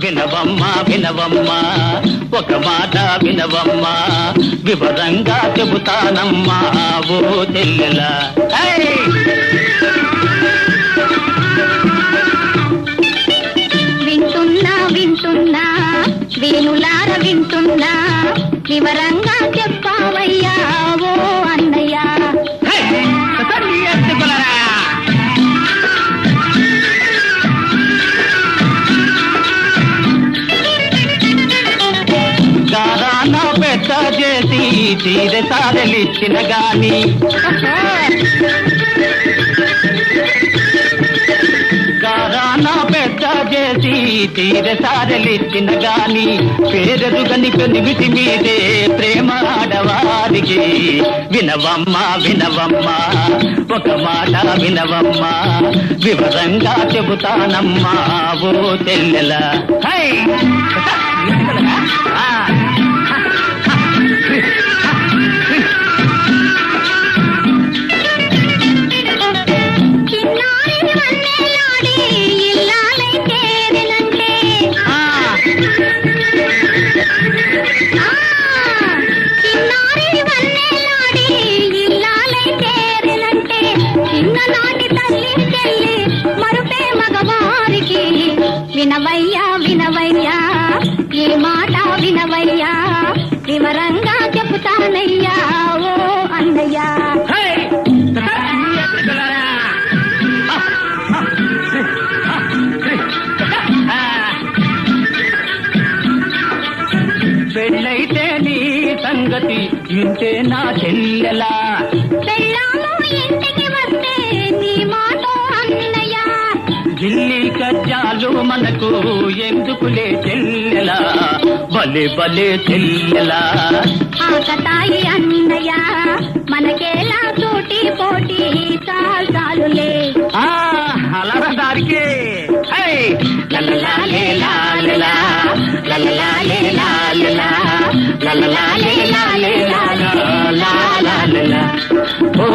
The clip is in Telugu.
వినవమ్మా వినవమ్మా ఒక మాట వినవమ్మా వివరంగా చెబుతానమ్మా ఓ చెల్లెలా వింటున్నా వింటున్నా వేణులార వింటున్నా వివరంగా చెప్పావయ్యా ఓ అన్నయ్యా గారానా పెట్ట చేసి తీర సారలిచ్చిన గాని గారానా పెట్ట చేసి తీర సారలిచ్చిన గాని పేరెరుగని పెనిమిటి మీదే ప్రేమ ఆడవారికి వినవమ్మా వినవమ్మా ఒక మాట వినవమ్మా వివరంగా చెబుతానమ్మా ఓ చెల్లెలా వినవయ్యా వినవయ్యా ఏ మాట వినవయ్యా వివరంగా చెబుతానయ్యా ఓ అన్నయ్యా పెళ్ళైతే నీ సంగతి ఇంటే నా చెల్లెలా పెళ్ళాము ఇంటికి వస్తే నీ మాట అన్నయ్యా ఢిల్లీ కజ్జాలు మనకు ఎందుకులే చెల్లెలా భలే భలే చెల్లెలా ఆకతాయి అన్నయ్య మనకేలా తోటి పోటీ చాలులే అలా దారికి లల్లలాలే లాలలా లల్లలాలే లాలలా లల్లలాలే లాలే లాలా ఓ